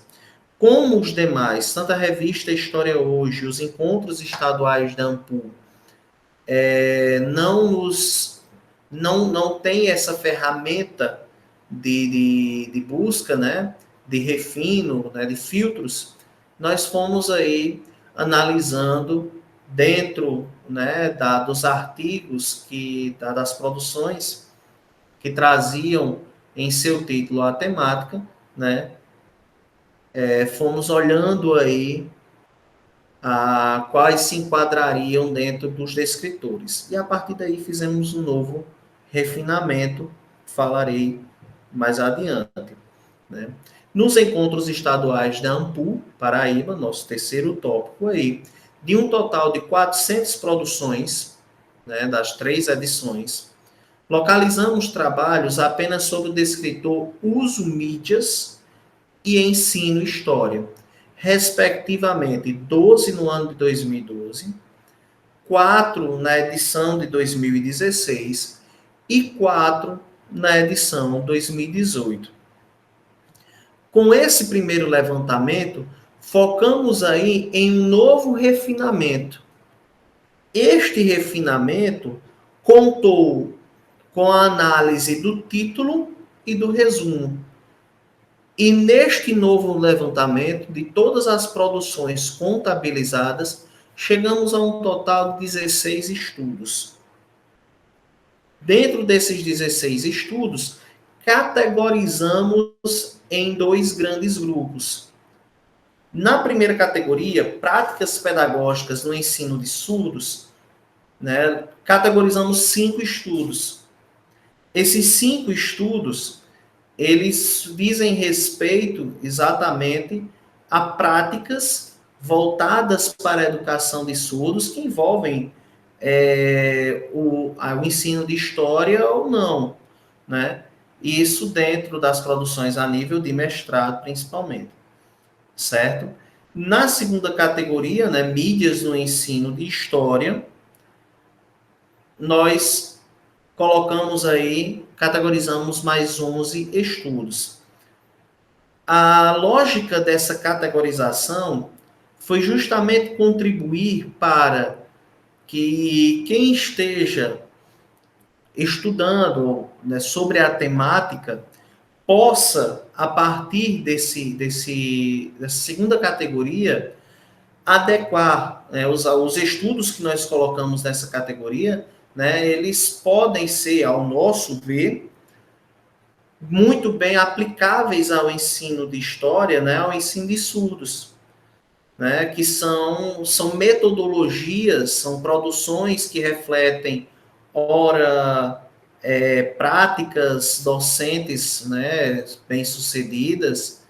Como os demais, tanto a revista História Hoje, os encontros estaduais da AMPU, não tem essa ferramenta de busca, né, de refino, né, de filtros, nós fomos aí analisando dentro, né, dos artigos das produções que traziam em seu título a temática, né, fomos olhando aí quais se enquadrariam dentro dos descritores. E a partir daí fizemos um novo refinamento, falarei mais adiante. Né? Nos encontros estaduais da AMPU, Paraíba, nosso terceiro tópico aí, de um total de 400 produções, né, das 3 edições, localizamos trabalhos apenas sobre o descritor uso mídias e ensino história, respectivamente 12 no ano de 2012, 4 na edição de 2016 e 4 na edição 2018. Com esse primeiro levantamento, focamos aí em um novo refinamento. Este refinamento contou com a análise do título e do resumo. E neste novo levantamento, de todas as produções contabilizadas, chegamos a um total de 16 estudos. Dentro desses 16 estudos, categorizamos em 2 grandes grupos. Na primeira categoria, práticas pedagógicas no ensino de surdos, né, categorizamos 5 estudos. Esses 5 estudos, eles dizem respeito exatamente a práticas voltadas para a educação de surdos que envolvem o ensino de história ou não, né? Isso dentro das produções a nível de mestrado, principalmente, certo? Na segunda categoria, né, mídias no ensino de história, nós colocamos aí, categorizamos mais 11 estudos. A lógica dessa categorização foi justamente contribuir para que quem esteja estudando, né, sobre a temática possa, a partir dessa segunda categoria, adequar, né, os estudos que nós colocamos nessa categoria, né, eles podem ser, ao nosso ver, muito bem aplicáveis ao ensino de história, né, ao ensino de surdos, né, que são metodologias, são produções que refletem, ora, práticas docentes, né, bem-sucedidas,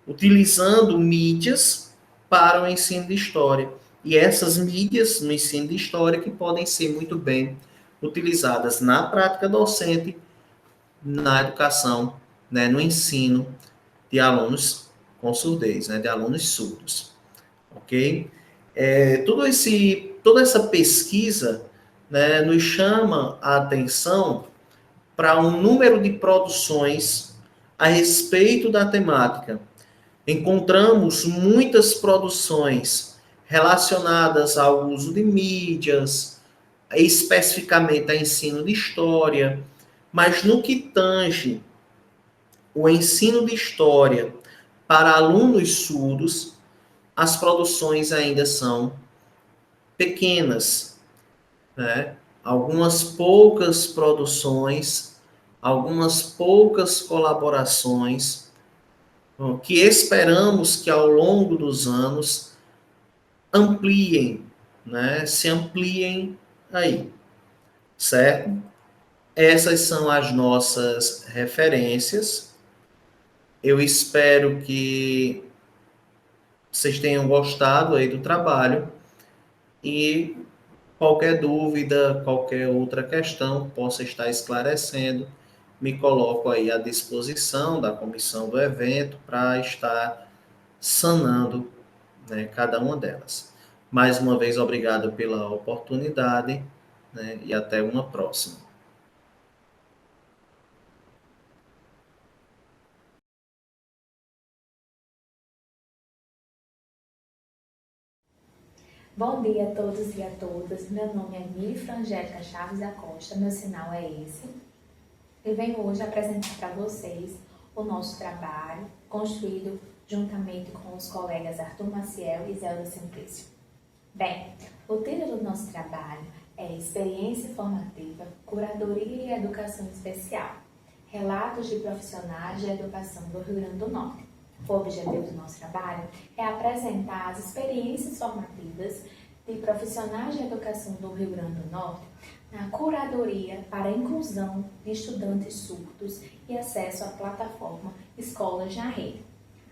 utilizando mídias para o ensino de história. E essas mídias no ensino de história que podem ser muito bem utilizadas na prática docente, na educação, né, no ensino de alunos com surdez, né, de alunos surdos. Ok? Toda essa pesquisa, né, nos chama a atenção para um número de produções a respeito da temática. Encontramos muitas produções relacionadas ao uso de mídias, especificamente a ensino de história, mas no que tange o ensino de história para alunos surdos, as produções ainda são pequenas, né? Algumas poucas produções, algumas poucas colaborações, que esperamos que ao longo dos anos ampliem, né? Se ampliem aí, certo? Essas são as nossas referências. Eu espero que vocês tenham gostado aí do trabalho e qualquer dúvida, qualquer outra questão que possa estar esclarecendo, me coloco aí à disposição da comissão do evento para estar sanando né, cada uma delas. Mais uma vez, obrigado pela oportunidade, né, e até uma próxima. Bom dia a todos e a todas. Meu nome é Mifra Angélica Chaves da Costa, meu sinal é esse. Eu venho hoje apresentar para vocês o nosso trabalho, construído juntamente com os colegas Arthur Maciel e Zelda Simplício. Bem, o título do nosso trabalho é Experiência Formativa, Curadoria e Educação Especial, Relatos de Profissionais de Educação do Rio Grande do Norte. O objetivo do nosso trabalho é apresentar as experiências formativas de profissionais de educação do Rio Grande do Norte na curadoria para a inclusão de estudantes surdos e acesso à plataforma Escolas na Rede.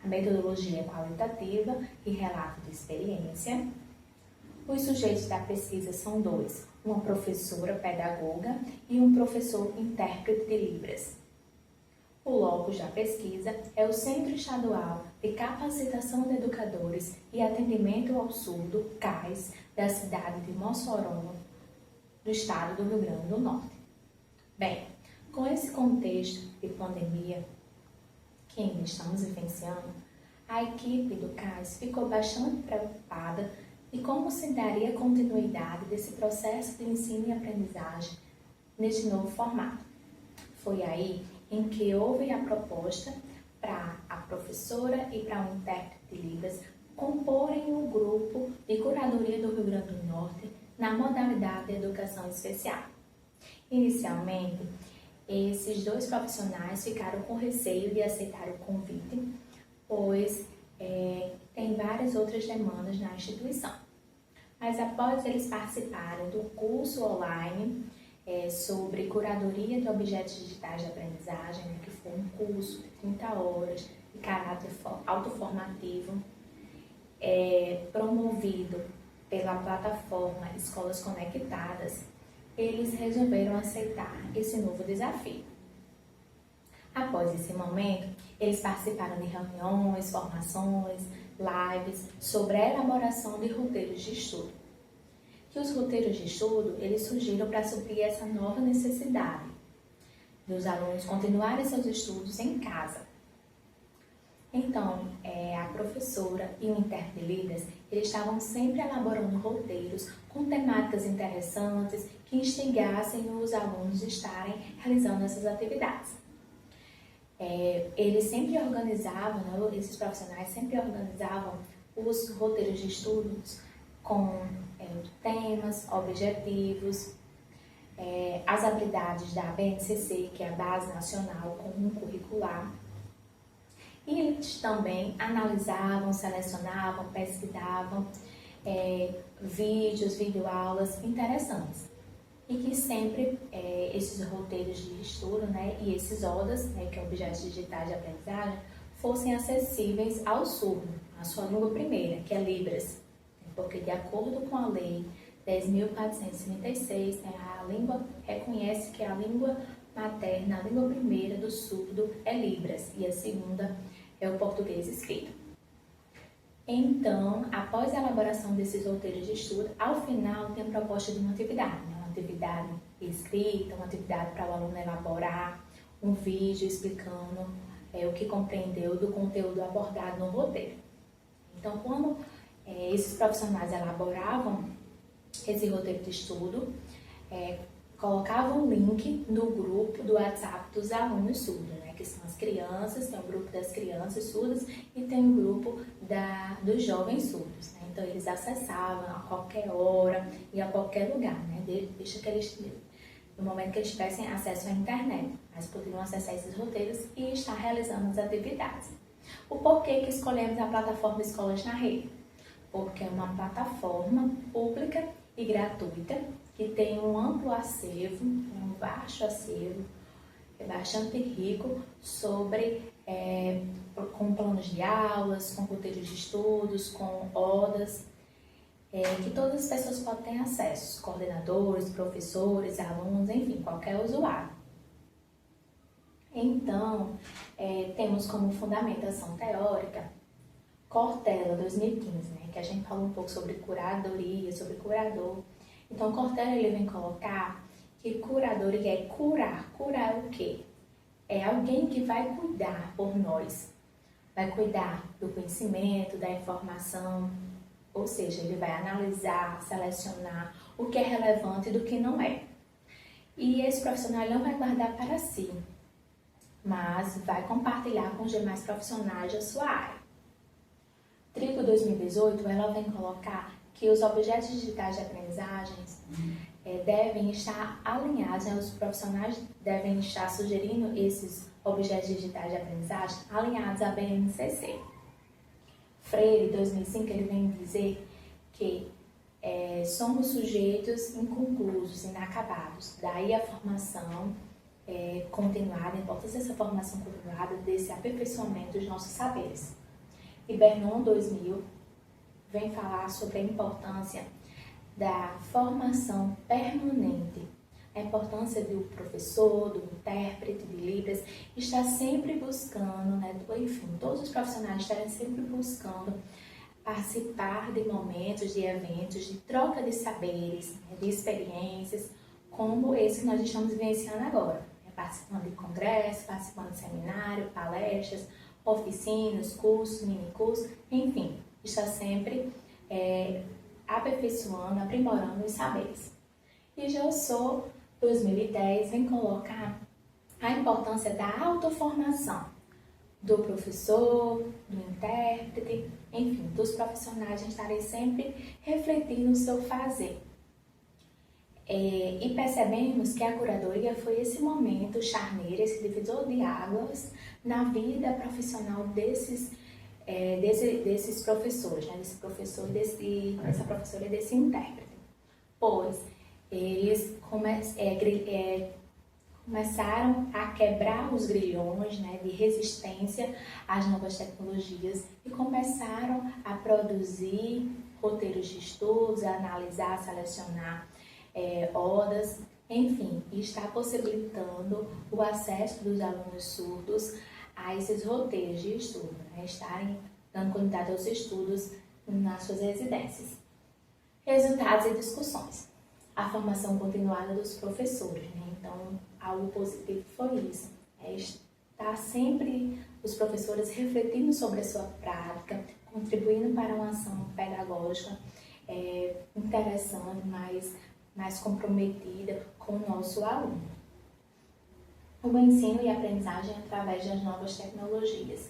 A metodologia é qualitativa e relato de experiência. Os sujeitos da pesquisa são dois, uma professora pedagoga e um professor intérprete de Libras. O locus da pesquisa é o Centro Estadual de Capacitação de Educadores e Atendimento ao Surdo, CAES, da cidade de Mossoró, do estado do Rio Grande do Norte. Bem, com esse contexto de pandemia que ainda estamos vivenciando, a equipe do CAES ficou bastante preocupada de como se daria continuidade desse processo de ensino e aprendizagem neste novo formato. Foi aí em que houve a proposta para a professora e para o intérprete de Libras comporem o grupo de curadoria do Rio Grande do Norte na modalidade de educação especial. Inicialmente, esses dois profissionais ficaram com receio de aceitar o convite, pois tem várias outras demandas na instituição. Mas após eles participarem do curso online sobre curadoria de objetos digitais de aprendizagem, que foi um curso de 30 horas, de caráter autoformativo, promovido pela plataforma Escolas Conectadas, eles resolveram aceitar esse novo desafio. Após esse momento, eles participaram de reuniões, formações, lives sobre a elaboração de roteiros de estudo. Que os roteiros de estudo, eles surgiram para suprir essa nova necessidade dos alunos continuarem seus estudos em casa. Então, a professora e o intérprete de Libras, eles estavam sempre elaborando roteiros com temáticas interessantes que instigassem os alunos a estarem realizando essas atividades. Eles sempre organizavam, né, esses profissionais sempre organizavam os roteiros de estudos com temas, objetivos, as habilidades da BNCC, que é a Base Nacional Comum Curricular. E eles também analisavam, selecionavam, pesquisavam vídeos, videoaulas interessantes. E que sempre esses roteiros de estudo, né, e esses ODAs, né, que é Objetos Digitais de Aprendizagem, fossem acessíveis ao surdo, a sua língua primeira, que é Libras. Porque, de acordo com a Lei 10.436, a língua reconhece que a língua materna, a língua primeira do surdo é Libras e a segunda é o português escrito. Então, após a elaboração desses roteiros de estudo, ao final tem a proposta de uma atividade, né? Uma atividade escrita, uma atividade para o aluno elaborar um vídeo explicando o que compreendeu do conteúdo abordado no roteiro. Então, quando esses profissionais elaboravam esse roteiro de estudo, colocavam o link no grupo do WhatsApp dos alunos surdos, né, que são as crianças, tem o grupo das crianças surdas e tem o grupo dos jovens surdos. Né? Então, eles acessavam a qualquer hora e a qualquer lugar, né, no momento que eles tivessem acesso à internet, mas poderiam acessar esses roteiros e estar realizando as atividades. O porquê que escolhemos a plataforma Escolas na Rede? Porque é uma plataforma pública e gratuita que tem um amplo acervo, um vasto acervo, bastante rico com planos de aulas, com roteiros de estudos, com ODAs, que todas as pessoas podem ter acesso, coordenadores, professores, alunos, enfim, qualquer usuário. Então, temos como fundamentação teórica Cortella 2015, né, que a gente falou um pouco sobre curadoria, sobre curador. Então, Cortella ele vem colocar que curadoria é curar. Curar o quê? É alguém que vai cuidar por nós. Vai cuidar do conhecimento, da informação, ou seja, ele vai analisar, selecionar o que é relevante e do que não é. E esse profissional não vai guardar para si, mas vai compartilhar com os demais profissionais da sua área. Trigo 2018, ela vem colocar que os objetos digitais de aprendizagens devem estar alinhados, né? Os profissionais devem estar sugerindo esses objetos digitais de aprendizagem alinhados à BNCC. Freire, 2005, ele vem dizer que somos sujeitos inconclusos, inacabados. Daí a formação continuada, a importância dessa formação continuada, desse aperfeiçoamento dos nossos saberes. E Bernon, 2000, vem falar sobre a importância da formação permanente, a importância do professor, do intérprete de Libras, estar sempre buscando, né, enfim, todos os profissionais estarem sempre buscando participar de momentos, de eventos, de troca de saberes, né, de experiências, como esse que nós estamos vivenciando agora, né, participando de congressos, participando de seminário, palestras, oficinas, cursos, minicursos, enfim, está sempre aperfeiçoando, aprimorando os saberes. E Jossô, 2010, vem colocar a importância da autoformação do professor, do intérprete, enfim, dos profissionais estarem sempre refletindo o seu fazer. E percebemos que a curadoria foi esse momento charneiro, esse divisor de águas na vida profissional desses professores, né? Desse professor, dessa professora e desse intérprete. Pois eles começaram a quebrar os grilhões, né, de resistência às novas tecnologias e começaram a produzir roteiros de estudos, a analisar, selecionar ODAs, enfim, e está possibilitando o acesso dos alunos surdos a esses roteiros de estudo, né, estarem dando continuidade aos estudos nas suas residências. Resultados e discussões. A formação continuada dos professores, né? Então, algo positivo foi isso. Estar sempre os professores refletindo sobre a sua prática, contribuindo para uma ação pedagógica interessante, mais comprometida com o nosso aluno. O ensino e a aprendizagem através das novas tecnologias.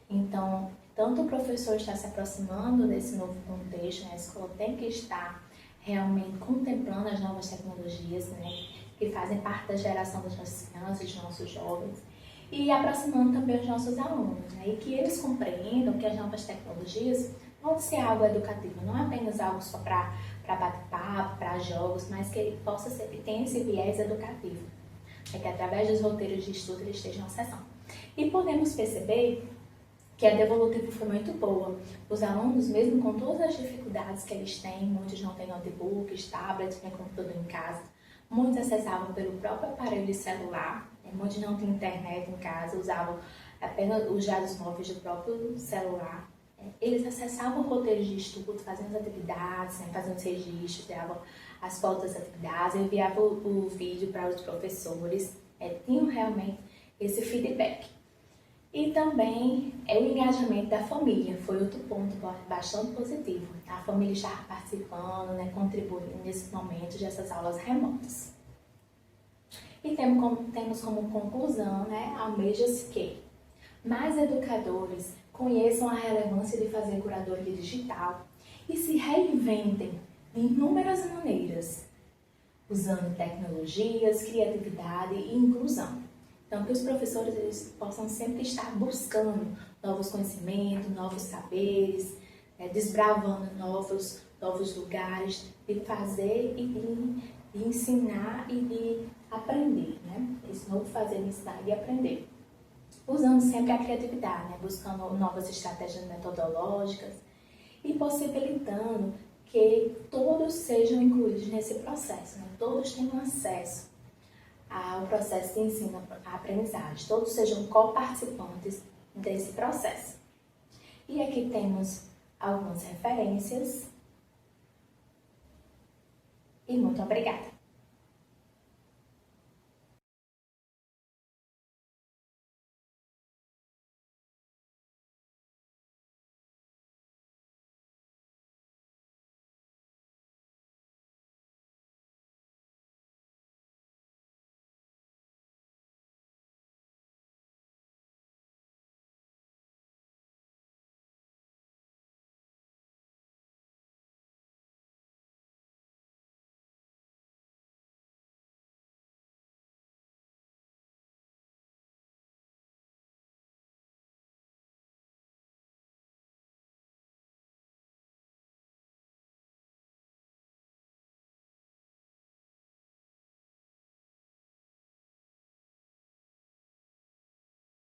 Então, tanto o professor está se aproximando desse novo contexto, né? A escola tem que estar realmente contemplando as novas tecnologias, né, que fazem parte da geração das nossas crianças, dos nossos jovens, e aproximando também os nossos alunos, né, e que eles compreendam que as novas tecnologias podem ser algo educativo, não é apenas algo só para bate-papo, para jogos, mas que ele possa ser, que tenha esse viés educativo, é que através dos roteiros de estudo eles estejam acessando. E podemos perceber que a devolutiva foi muito boa. Os alunos, mesmo com todas as dificuldades que eles têm, muitos não têm notebooks, tablets, nem computador em casa, muitos acessavam pelo próprio aparelho celular, muitos não tinham internet em casa, usavam apenas os dados móveis do próprio celular. Eles acessavam roteiros de estudo, faziam as atividades, né, faziam os registros, davam as fotos das atividades, enviavam o vídeo para os professores, tinham realmente esse feedback. E também o engajamento da família, foi outro ponto bastante positivo. A família está participando, né, contribuindo nesse momento dessas aulas remotas. E temos como conclusão, né, almeja-se que mais educadores conheçam a relevância de fazer curadoria digital e se reinventem de inúmeras maneiras, usando tecnologias, criatividade e inclusão. Então, que os professores eles possam sempre estar buscando novos conhecimentos, novos saberes, desbravando novos lugares de fazer e de ensinar e de aprender, né? Esse novo fazer, ensinar e aprender. Usando sempre a criatividade, né? Buscando novas estratégias metodológicas e possibilitando que todos sejam incluídos nesse processo, né? Todos tenham acesso ao processo de ensino-aprendizagem, todos sejam coparticipantes desse processo. E aqui temos algumas referências. E muito obrigada!